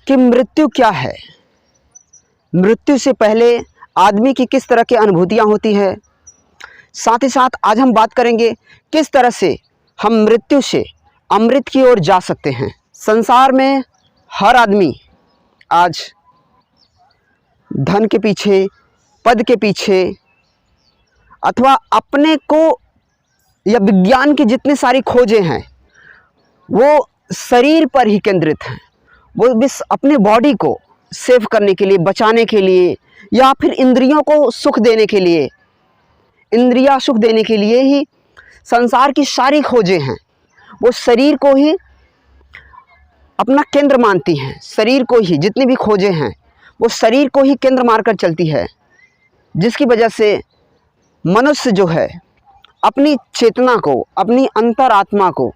कि मृत्यु क्या है, मृत्यु से पहले आदमी की किस तरह की अनुभूतियाँ होती है। साथ ही साथ आज हम बात करेंगे किस तरह से हम मृत्यु से अमृत की ओर जा सकते हैं। संसार में हर आदमी आज धन के पीछे, पद के पीछे, अथवा अपने को या विज्ञान की जितनी सारी खोजें हैं वो शरीर पर ही केंद्रित हैं। वो बस अपने बॉडी को सेव करने के लिए, बचाने के लिए, या फिर इंद्रियों को सुख देने के लिए, इंद्रिया सुख देने के लिए ही संसार की सारी खोजें हैं। वो शरीर को ही अपना केंद्र मानती हैं। शरीर को ही, जितनी भी खोजें हैं वो शरीर को ही केंद्र मानकर चलती है, जिसकी वजह से मनुष्य जो है अपनी चेतना को, अपनी अंतरात्मा को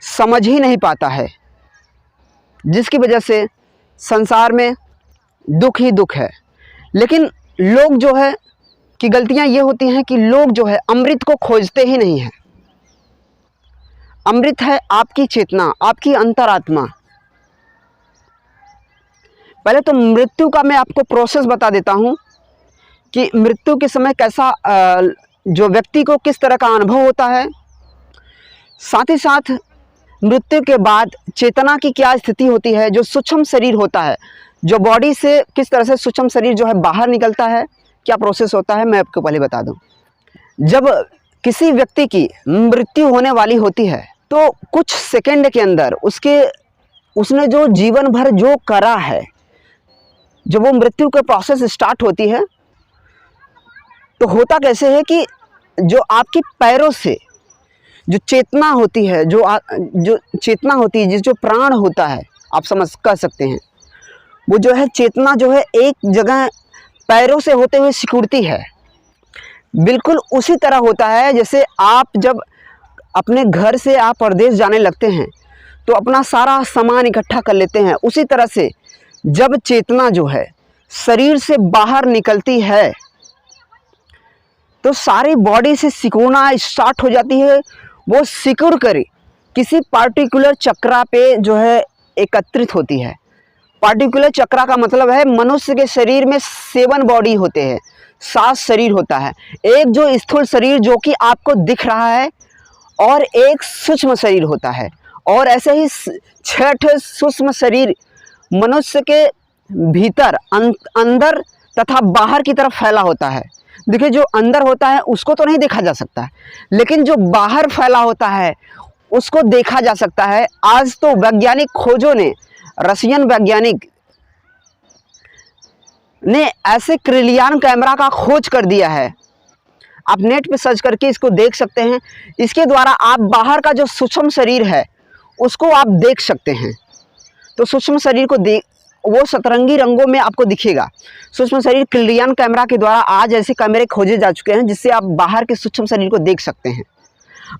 समझ ही नहीं पाता है, जिसकी वजह से संसार में दुख ही दुख है। लेकिन लोग जो है कि गलतियां ये होती हैं कि लोग जो है अमृत को खोजते ही नहीं हैं। अमृत है आपकी चेतना, आपकी अंतरात्मा। पहले तो मृत्यु का मैं आपको प्रोसेस बता देता हूं कि मृत्यु के समय कैसा जो व्यक्ति को किस तरह का अनुभव होता है। साथ ही साथ मृत्यु के बाद चेतना की क्या स्थिति होती है, जो सूक्ष्म शरीर होता है, जो बॉडी से किस तरह से सूक्ष्म शरीर जो है बाहर निकलता है, क्या प्रोसेस होता है, मैं आपको पहले बता दूं। जब किसी व्यक्ति की मृत्यु होने वाली होती है तो कुछ सेकंड के अंदर उसने जो जीवन भर जो करा है, जब वो मृत्यु का प्रोसेस स्टार्ट होती है तो होता कैसे है कि जो आपकी पैरों से जो चेतना होती है, जो चेतना होती है, जो प्राण होता है, आप समझ कर सकते हैं, वो जो है चेतना जो है एक जगह पैरों से होते हुए सिकुड़ती है। बिल्कुल उसी तरह होता है जैसे आप जब अपने घर से आप परदेश जाने लगते हैं तो अपना सारा सामान इकट्ठा कर लेते हैं। उसी तरह से जब चेतना जो है शरीर से बाहर निकलती है तो सारी बॉडी से सिकुड़ना स्टार्ट हो जाती है। वो सिकुड़ कर किसी पार्टिकुलर चक्रा पे जो है एकत्रित होती है। पार्टिकुलर चक्रा का मतलब है मनुष्य के शरीर में 7 बॉडी होते हैं, 7 शरीर होता है। एक जो स्थूल शरीर जो कि आपको दिख रहा है, और एक सूक्ष्म शरीर होता है, और ऐसे ही 6 सूक्ष्म शरीर मनुष्य के भीतर, अंदर तथा बाहर की तरफ फैला होता है। देखिए, जो अंदर होता है उसको तो नहीं देखा जा सकता है, लेकिन जो बाहर फैला होता है उसको देखा जा सकता है। आज तो वैज्ञानिक खोजों ने, रशियन वैज्ञानिक ने ऐसे क्रिलियन कैमरा का खोज कर दिया है, आप नेट पे सर्च करके इसको देख सकते हैं। इसके द्वारा आप बाहर का जो सूक्ष्म शरीर है उसको आप देख सकते हैं। तो सूक्ष्म शरीर को वो सतरंगी रंगों में आपको दिखेगा। सूक्ष्म शरीर क्रिलियन कैमरा के द्वारा आज ऐसे कैमरे खोजे जा चुके हैं जिससे आप बाहर के सूक्ष्म शरीर को देख सकते हैं।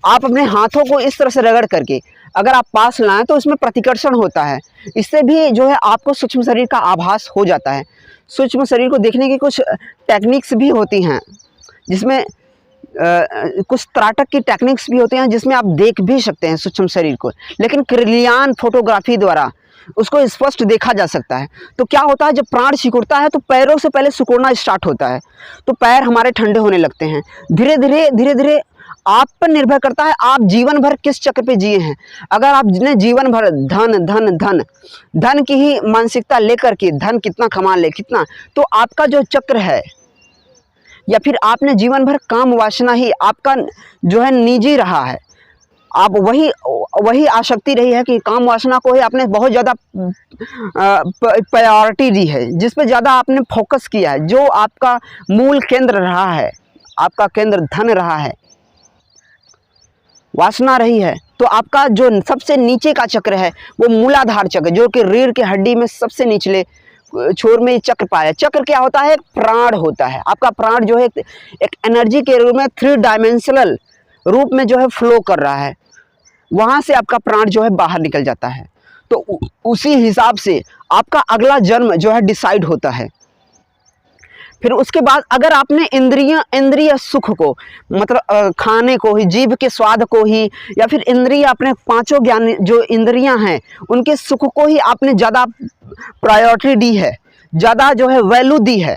आप अपने हाथों को इस तरह से रगड़ करके अगर आप पास लाएं तो इसमें प्रतिकर्षण होता है, इससे भी जो है आपको सूक्ष्म शरीर का आभास हो जाता है। सूक्ष्म शरीर को देखने की कुछ टेक्निक्स भी होती हैं, जिसमें कुछ त्राटक की टेक्निक्स भी होती हैं जिसमें आप देख भी सकते हैं सूक्ष्म शरीर को, लेकिन क्रिलियन फोटोग्राफी द्वारा उसको स्पष्ट देखा जा सकता है। तो क्या होता है, जब प्राण सिकुड़ता है तो पैरों से पहले सिकुड़ना स्टार्ट होता है, तो पैर हमारे ठंडे होने लगते हैं। धीरे धीरे आप पर निर्भर करता है आप जीवन भर किस चक्र पे जिए हैं। अगर आपने जीवन भर धन धन धन धन की ही मानसिकता लेकर के धन कितना कमा ले, कितना, तो आपका जो चक्र है, या फिर आपने जीवन भर काम वासना ही आपका जो है निजी रहा है, आप वही आसक्ति रही है कि काम वासना को ही आपने बहुत ज़्यादा प्रायोरिटी दी है, जिस पे ज़्यादा आपने फोकस किया है, जो आपका मूल केंद्र रहा है, आपका केंद्र धन रहा है, वासना रही है। तो आपका जो सबसे नीचे का चक्र है वो मूलाधार चक्र, जो कि रीढ़ की हड्डी में सबसे निचले छोर में चक्र पाया। चक्र क्या होता है, प्राण होता है। आपका प्राण जो है एक एनर्जी के रूप में 3 डायमेंशनल रूप में जो है फ्लो कर रहा है, वहाँ से आपका प्राण जो है बाहर निकल जाता है। तो उसी हिसाब से आपका अगला जन्म जो है डिसाइड होता है। फिर उसके बाद अगर आपने इंद्रिय सुख को, मतलब खाने को ही, जीभ के स्वाद को ही, या फिर इंद्रिय अपने 5 ज्ञान जो इंद्रियां हैं उनके सुख को ही आपने ज़्यादा प्रायोरिटी दी है, ज़्यादा जो है वैल्यू दी है,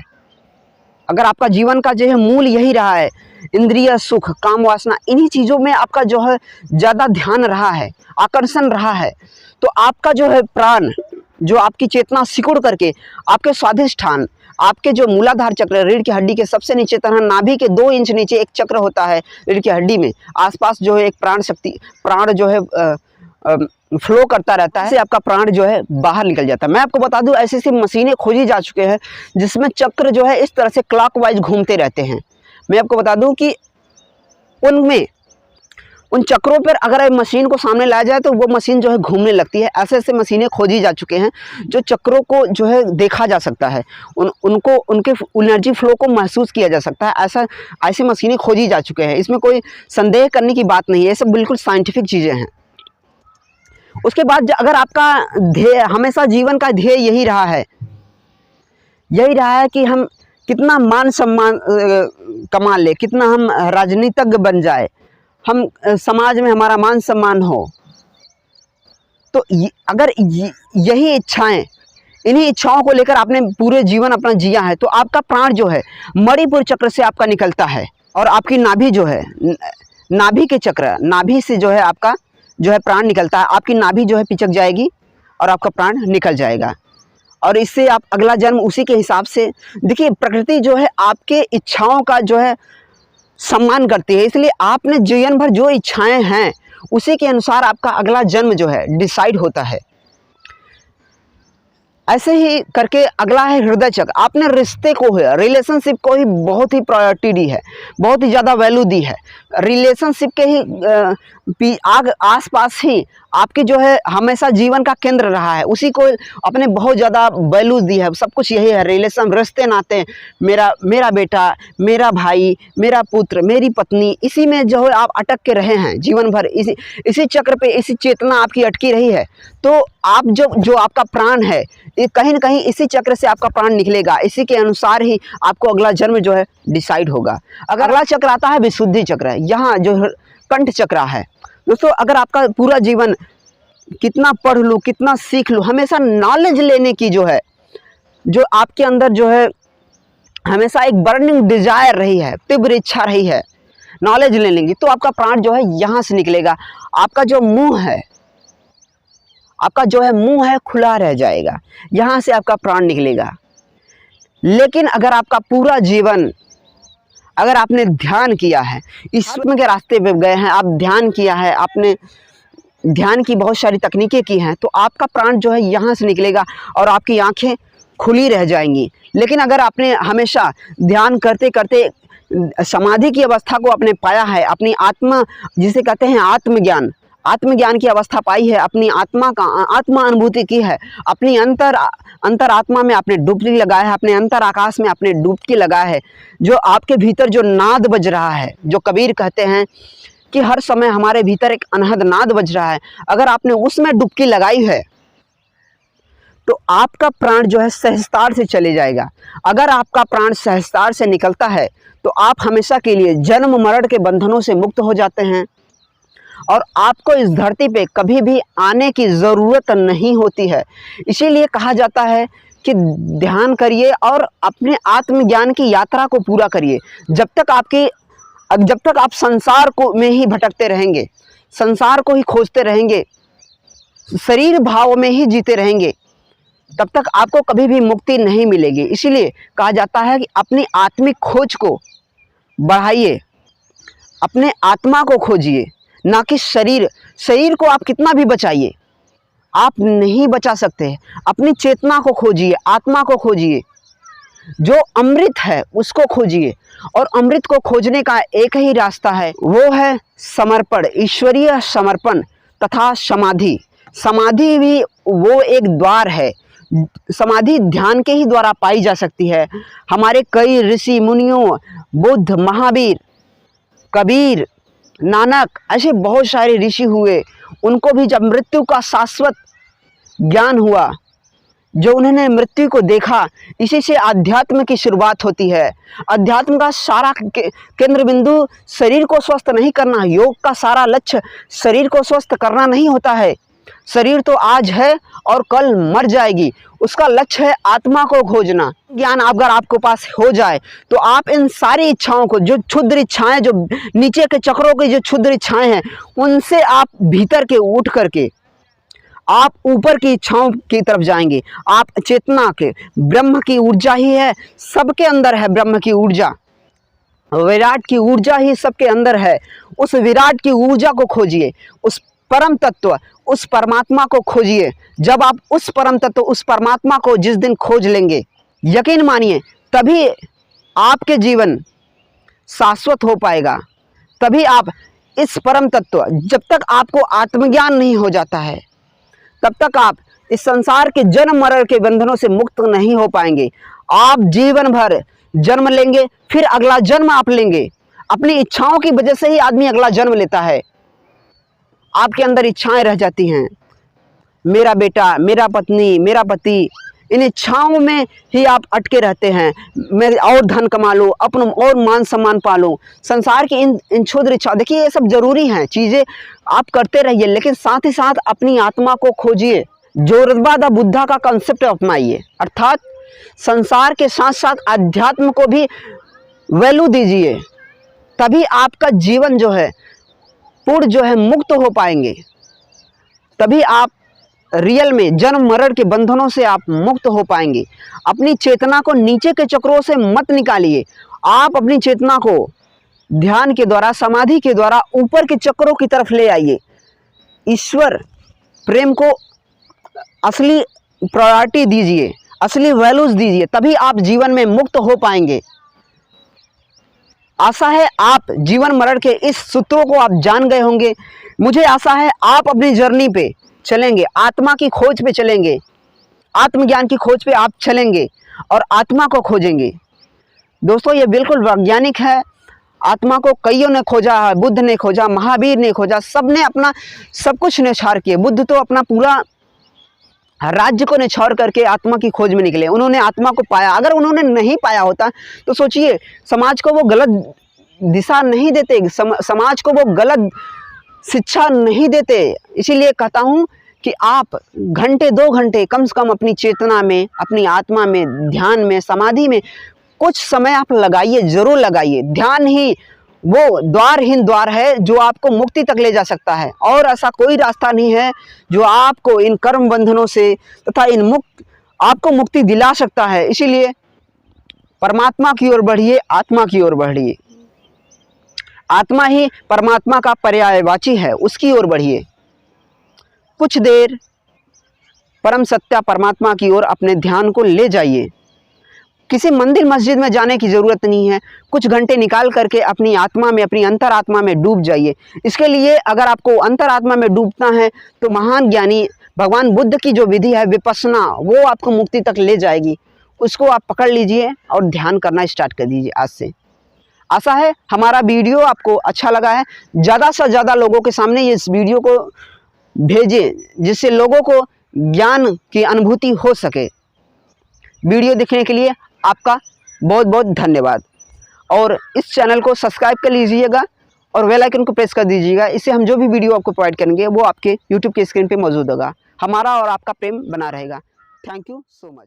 अगर आपका जीवन का जो है मूल यही रहा है, इंद्रिय सुख, काम वासना, इन्हीं चीज़ों में आपका जो है ज़्यादा ध्यान रहा है, आकर्षण रहा है, तो आपका जो है प्राण, जो आपकी चेतना सिकुड़ करके आपके स्वाधिष्ठान, आपके जो मूलाधार चक्र, रीढ़ की हड्डी के सबसे नीचे तरह नाभि के 2 इंच नीचे एक चक्र होता है रीढ़ की हड्डी में, आसपास जो है एक प्राण शक्ति, प्राण जो है फ्लो करता रहता है, से आपका प्राण जो है बाहर निकल जाता है। मैं आपको बता दूं, ऐसी ऐसी मशीनें खोजी जा चुके हैं जिसमें चक्र जो है इस तरह से क्लॉकवाइज घूमते रहते हैं। मैं आपको बता दूं कि उनमें उन चक्रों पर अगर मशीन को सामने लाया जाए तो वो मशीन जो है घूमने लगती है। ऐसे ऐसे मशीनें खोजी जा चुके हैं जो चक्रों को जो है देखा जा सकता है, उनको उनके एनर्जी फ्लो को महसूस किया जा सकता है। ऐसी मशीनें खोजी जा चुके हैं, इसमें कोई संदेह करने की बात नहीं है, ये सब बिल्कुल साइंटिफिक चीज़ें हैं। उसके बाद अगर आपका ध्येय, हमेशा जीवन का ध्येय यही रहा है कि हम कितना मान सम्मान कमा ले, कितना हम राजनीतिज्ञ बन जाए, हम समाज में हमारा मान सम्मान हो, तो अगर यही इच्छाएं, इन्हीं इच्छाओं को लेकर आपने पूरे जीवन अपना जिया है, तो आपका प्राण जो है मणिपुर चक्र से आपका निकलता है, और आपकी नाभि जो है, नाभि के चक्र, नाभि से जो है आपका जो है प्राण निकलता है, आपकी नाभि जो है पिचक जाएगी और आपका प्राण निकल जाएगा। और इससे आप अगला जन्म उसी के हिसाब से, देखिए प्रकृति जो है आपके इच्छाओं का जो है सम्मान करती है, इसलिए आपने जीवन भर जो इच्छाएं हैं उसी के अनुसार आपका अगला जन्म जो है डिसाइड होता है। ऐसे ही करके अगला है हृदय चक्र। आपने रिश्ते को है, रिलेशनशिप को ही बहुत ही प्रायोरिटी दी है, बहुत ही ज़्यादा वैल्यू दी है। रिलेशनशिप के ही आसपास ही आपकी जो है हमेशा जीवन का केंद्र रहा है, उसी को अपने बहुत ज़्यादा वैल्यू दी है। सब कुछ यही है, रिलेशन, रिश्ते नाते, मेरा बेटा, मेरा भाई, मेरा पुत्र, मेरी पत्नी, इसी में जो है आप अटक के रहे हैं जीवन भर, इसी चक्र पे, इसी चेतना आपकी अटकी रही है। तो आप जो आपका प्राण है, ये कहीं ना कहीं इसी चक्र से आपका प्राण निकलेगा, इसी के अनुसार ही आपको अगला जन्म जो है डिसाइड होगा। अगर अगला चक्र आता है विशुद्धि चक्र, यहाँ जो कंठ चक्र है दोस्तों। अगर आपका पूरा जीवन कितना पढ़ लूँ, कितना सीख लूँ, हमेशा नॉलेज लेने की जो है, जो आपके अंदर जो है हमेशा एक बर्निंग डिजायर रही है, तीव्र इच्छा रही है नॉलेज लेने की, तो आपका प्राण जो है यहाँ से निकलेगा। आपका जो मुंह है, आपका जो है मुंह है खुला रह जाएगा, यहाँ से आपका प्राण निकलेगा। लेकिन अगर आपका पूरा जीवन, अगर आपने ध्यान किया है, ईश्वर के रास्ते पे गए हैं, आप ध्यान किया है, आपने ध्यान की बहुत सारी तकनीकें की हैं, तो आपका प्राण जो है यहाँ से निकलेगा और आपकी आंखें खुली रह जाएंगी। लेकिन अगर आपने हमेशा ध्यान करते करते समाधि की अवस्था को आपने पाया है, अपनी आत्मा, जिसे कहते हैं आत्मज्ञान की अवस्था पाई है, अपनी आत्मा अनुभूति की है, अपनी अंतर आत्मा में आपने डुबकी लगाया है, अपने अंतर आकाश में आपने डुबकी लगाया है, जो आपके भीतर जो नाद बज रहा है, जो कबीर कहते हैं कि हर समय हमारे भीतर एक अनहद नाद बज रहा है, अगर आपने उसमें डुबकी लगाई है तो आपका प्राण जो है सहस्तार से चले जाएगा। अगर आपका प्राण सहस्तार से निकलता है तो आप हमेशा के लिए जन्म मरण के बंधनों से मुक्त हो जाते हैं और आपको इस धरती पे कभी भी आने की ज़रूरत नहीं होती है। इसीलिए कहा जाता है कि ध्यान करिए और अपने आत्मज्ञान की यात्रा को पूरा करिए। जब तक आप संसार को में ही भटकते रहेंगे, संसार को ही खोजते रहेंगे, शरीर भाव में ही जीते रहेंगे, तब तक आपको कभी भी मुक्ति नहीं मिलेगी। इसीलिए कहा जाता है कि अपनी आत्मिक खोज को बढ़ाइए, अपने आत्मा को खोजिए, ना कि शरीर को आप कितना भी बचाइए, आप नहीं बचा सकते। अपनी चेतना को खोजिए, आत्मा को खोजिए, जो अमृत है उसको खोजिए। और अमृत को खोजने का एक ही रास्ता है, वो है समर्पण, ईश्वरीय समर्पण तथा समाधि। समाधि भी वो एक द्वार है, समाधि ध्यान के ही द्वारा पाई जा सकती है। हमारे कई ऋषि मुनियों, बुद्ध, महावीर, कबीर, नानक, ऐसे बहुत सारे ऋषि हुए, उनको भी जब मृत्यु का शाश्वत ज्ञान हुआ, जो उन्होंने मृत्यु को देखा, इसी से अध्यात्म की शुरुआत होती है। अध्यात्म का सारा केंद्र बिंदु शरीर को स्वस्थ नहीं करना, योग का सारा लक्ष्य शरीर को स्वस्थ करना नहीं होता है। शरीर तो आज है और कल मर जाएगी। उसका लक्ष्य है आत्मा को खोजना। ज्ञान अगर आपके पास हो जाए तो आप इन सारी इच्छाओं को, जो क्षुद्र इच्छाएं, जो नीचे के चक्रों की जो क्षुद्र इच्छाएं हैं, उनसे आप भीतर के उठ करके आप ऊपर की इच्छाओं की तरफ जाएंगे। आप चेतना के, ब्रह्म की ऊर्जा ही है, सबके अंदर है ब्रह्म की ऊर्जा, विराट की ऊर्जा ही सबके अंदर है। उस विराट की ऊर्जा को खोजिए, उस परम तत्व, उस परमात्मा को खोजिए। जब आप उस परम तत्व, उस परमात्मा को जिस दिन खोज लेंगे, यकीन मानिए, तभी आपके जीवन शाश्वत हो पाएगा। तभी आप इस परम तत्व, जब तक आपको आत्मज्ञान नहीं हो जाता है, तब तक आप इस संसार के जन्म मरण के बंधनों से मुक्त नहीं हो पाएंगे। आप जीवन भर जन्म लेंगे, फिर अगला जन्म आप लेंगे। अपनी इच्छाओं की वजह से ही आदमी अगला जन्म लेता है। आपके अंदर इच्छाएं रह जाती हैं, मेरा बेटा, मेरा पत्नी, मेरा पति, इन इच्छाओं में ही आप अटके रहते हैं। मैं और धन कमा लूँ, अपना और मान सम्मान पालूँ, संसार की इन क्षुद्र इच्छा। देखिए, ये सब जरूरी हैं चीज़ें, आप करते रहिए, लेकिन साथ ही साथ अपनी आत्मा को खोजिए। जोरबा द बुद्धा का कंसेप्ट अपनाइए, अर्थात संसार के साथ साथ अध्यात्म को भी वैल्यू दीजिए। तभी आपका जीवन जो है पूर्ण जो है मुक्त हो पाएंगे। तभी आप रियल में जन्म मरण के बंधनों से आप मुक्त हो पाएंगे। अपनी चेतना को नीचे के चक्रों से मत निकालिए। आप अपनी चेतना को ध्यान के द्वारा, समाधि के द्वारा ऊपर के चक्रों की तरफ ले आइए। ईश्वर प्रेम को असली प्रायोरिटी दीजिए, असली वैल्यूज दीजिए, तभी आप जीवन में मुक्त हो पाएंगे। आशा है आप जीवन मरण के इस सूत्रों को आप जान गए होंगे। मुझे आशा है आप अपनी जर्नी पे चलेंगे, आत्मा की खोज पे चलेंगे, आत्मज्ञान की खोज पे आप चलेंगे और आत्मा को खोजेंगे। दोस्तों, ये बिल्कुल वैज्ञानिक है। आत्मा को कईयों ने खोजा है, बुद्ध ने खोजा, महावीर ने खोजा, सबने अपना सब कुछ निछार किए। बुद्ध तो अपना पूरा राज्य को निछावर करके आत्मा की खोज में निकले। उन्होंने आत्मा को पाया। अगर उन्होंने नहीं पाया होता तो सोचिए, समाज को वो गलत दिशा नहीं देते, समाज को वो गलत शिक्षा नहीं देते। इसीलिए कहता हूँ कि आप घंटे 2 घंटे कम से कम अपनी चेतना में, अपनी आत्मा में, ध्यान में, समाधि में कुछ समय आप लगाइए, जरूर लगाइए। ध्यान ही वो द्वारहीन द्वार है जो आपको मुक्ति तक ले जा सकता है, और ऐसा कोई रास्ता नहीं है जो आपको इन कर्म बंधनों से तथा आपको मुक्ति दिला सकता है। इसीलिए परमात्मा की ओर बढ़िए, आत्मा की ओर बढ़िए। आत्मा ही परमात्मा का पर्यायवाची है, उसकी ओर बढ़िए। कुछ देर परम सत्या परमात्मा की ओर अपने ध्यान को ले जाइए। किसी मंदिर मस्जिद में जाने की ज़रूरत नहीं है। कुछ घंटे निकाल करके अपनी आत्मा में, अपनी अंतरात्मा में डूब जाइए। इसके लिए अगर आपको अंतरात्मा में डूबना है तो महान ज्ञानी भगवान बुद्ध की जो विधि है विपश्यना, वो आपको मुक्ति तक ले जाएगी। उसको आप पकड़ लीजिए और ध्यान करना स्टार्ट कर दीजिए आज से। आशा है हमारा वीडियो आपको अच्छा लगा है। ज़्यादा से ज़्यादा लोगों के सामने इस वीडियो को भेजें, जिससे लोगों को ज्ञान की अनुभूति हो सके। वीडियो देखने के लिए आपका बहुत बहुत धन्यवाद, और इस चैनल को सब्सक्राइब कर लीजिएगा और बेल आइकन को प्रेस कर दीजिएगा। इससे हम जो भी वीडियो आपको प्रोवाइड करेंगे वो आपके यूट्यूब के स्क्रीन पे मौजूद होगा। हमारा और आपका प्रेम बना रहेगा। Thank you so much.